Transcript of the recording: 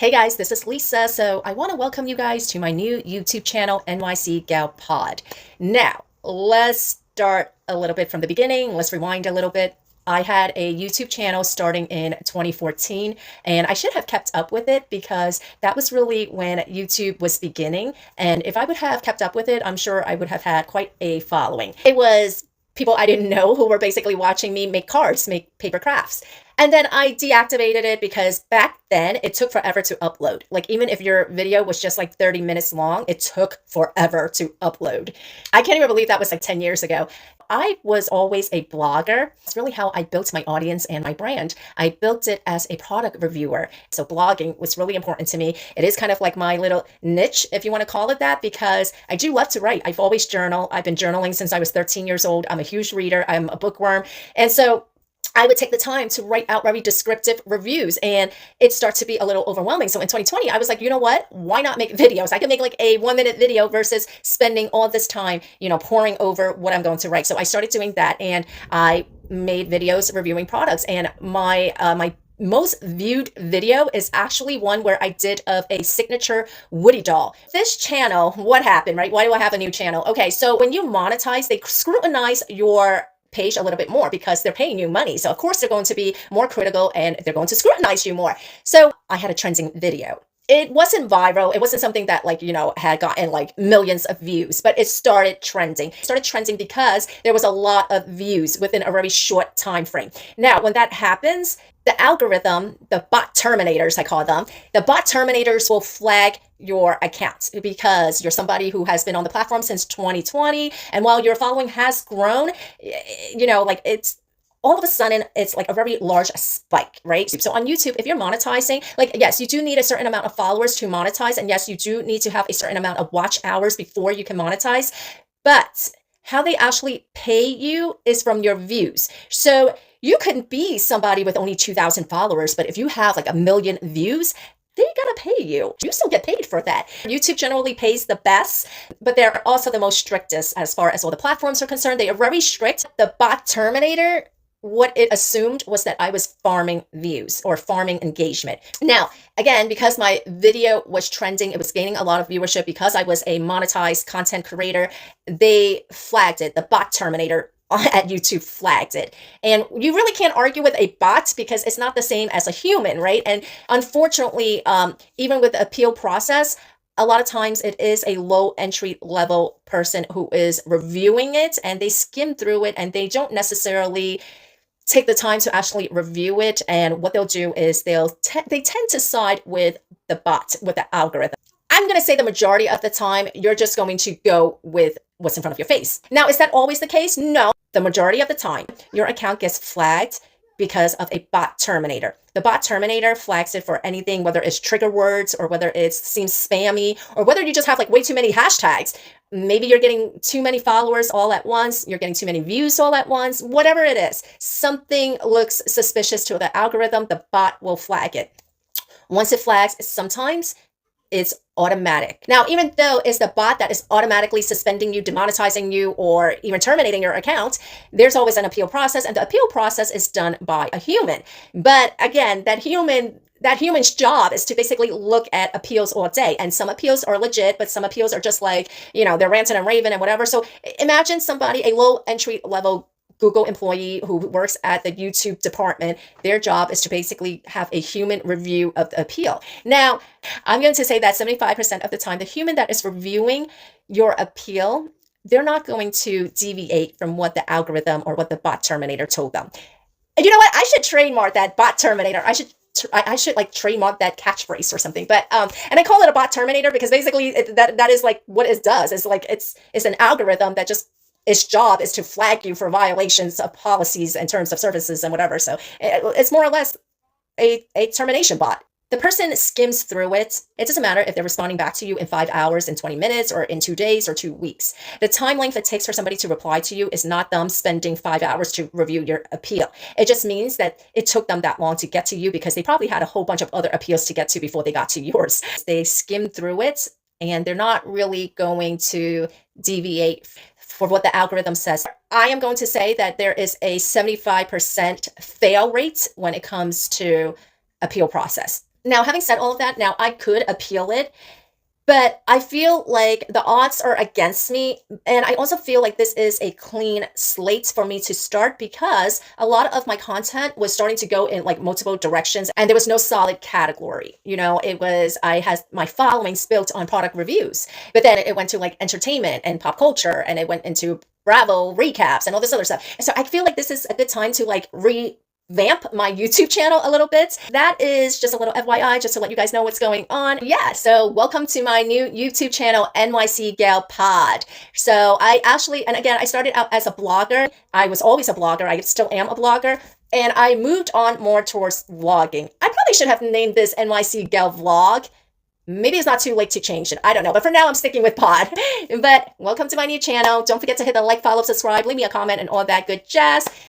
Hey guys, this is Lisa. So I want to welcome you guys to my new YouTube channel, NYC Gal Pod. Now, let's start a little bit from the beginning. Let's rewind a little bit. I had a YouTube channel starting in 2014, and I should have kept up with it because that was really when YouTube was beginning. And if I would have kept up with it, I'm sure I would have had quite a following. It was people I didn't know who were basically watching me make cards, make paper crafts. And then I deactivated it because back then it took forever to upload. Like even if your video was just like 30 minutes long, it took forever to upload. I can't even believe that was like 10 years ago. I was always a blogger. It's really how I built my audience and my brand. I built it as a product reviewer. So blogging was really important to me. It is kind of like my little niche, if you want to call it that, because I do love to write. I've always journaled. I've been journaling since I was 13 years old. I'm a huge reader. I'm a bookworm. And so I would take the time to write out very descriptive reviews, and it starts to be a little overwhelming. So in 2020, I was like, you know what? Why not make videos? I can make like a 1-minute video versus spending all this time, pouring over what I'm going to write. So I started doing that, and I made videos reviewing products. And my most viewed video is actually one where I did of a signature Woody doll. This channel, what happened, right? Why do I have a new channel? Okay, so when you monetize, they scrutinize your page a little bit more because they're paying you money. So of course they're going to be more critical and they're going to scrutinize you more. So I had a trending video. It wasn't viral. It wasn't something that had gotten like millions of views, but it started trending. It started trending because there was a lot of views within a very short time frame. Now, when that happens, the algorithm, the bot terminators, I call them, the bot terminators will flag your account because you're somebody who has been on the platform since 2020. And while your following has grown, it's all of a sudden it's like a very large spike, right? So on YouTube, if you're monetizing, yes, you do need a certain amount of followers to monetize. And yes, you do need to have a certain amount of watch hours before you can monetize. But how they actually pay you is from your views. So you can be somebody with only 2,000 followers, but if you have like 1 million views, they gotta pay you. You still get paid for that. YouTube generally pays the best, but they're also the most strictest as far as all the platforms are concerned. They are very strict. The bot terminator, what it assumed was that I was farming views or farming engagement. Now, again, because my video was trending, it was gaining a lot of viewership because I was a monetized content creator, they flagged it. The bot terminator at YouTube flagged it. And you really can't argue with a bot because it's not the same as a human, right? And unfortunately, even with the appeal process, a lot of times it is a low entry level person who is reviewing it and they skim through it and they don't necessarily take the time to actually review it. And what they'll do is they tend to side with the bot, with the algorithm. I'm going to say the majority of the time, you're just going to go with what's in front of your face. Now, is that always the case? No. The majority of the time, your account gets flagged because of a bot terminator. The bot terminator flags it for anything, whether it's trigger words or whether it seems spammy or whether you just have like way too many hashtags. Maybe you're getting too many followers all at once. You're getting too many views all at once. Whatever it is, something looks suspicious to the algorithm, the bot will flag it. Once it flags, sometimes it's automatic. Now, even though it's the bot that is automatically suspending you, demonetizing you, or even terminating your account, there's always an appeal process, and the appeal process is done by a human. But again, that human's job is to basically look at appeals all day. And some appeals are legit, but some appeals are just like, they're ranting and raving and whatever. So imagine somebody, a low entry level Google employee who works at the YouTube department, their job is to basically have a human review of the appeal. Now, I'm going to say that 75% of the time, the human that is reviewing your appeal, they're not going to deviate from what the algorithm or what the bot terminator told them. And you know what? I should trademark that bot terminator. I should like trademark that catchphrase or something. But and I call it a bot terminator because basically that is like what it does. It's like it's an algorithm that just its job is to flag you for violations of policies and terms of services and whatever. So it's more or less a termination bot. The person skims through it. It doesn't matter if they're responding back to you in 5 hours, in 20 minutes, or in 2 days or 2 weeks. The time length it takes for somebody to reply to you is not them spending 5 hours to review your appeal. It just means that it took them that long to get to you because they probably had a whole bunch of other appeals to get to before they got to yours. They skim through it and they're not really going to deviate for what the algorithm says. I am going to say that there is a 75% fail rate when it comes to appeal process. Now, having said all of that, now I could appeal it, but I feel like the odds are against me. And I also feel like this is a clean slate for me to start because a lot of my content was starting to go in like multiple directions and there was no solid category. You know, it was, I had my followings built on product reviews, but then it went to like entertainment and pop culture and it went into Bravo recaps and all this other stuff. And so I feel like this is a good time to like vamp my YouTube channel a little bit. That is just a little FYI, just to let you guys know what's going on. Yeah, so welcome to my new YouTube channel, NYC Gal Pod. So I actually, and again, I started out as a blogger. I was always a blogger. I still am a blogger. And I moved on more towards vlogging. I probably should have named this NYC Gal Vlog. Maybe it's not too late to change it. I don't know. But for now, I'm sticking with pod. But welcome to my new channel. Don't forget to hit the like, follow, subscribe, leave me a comment, and all that good jazz.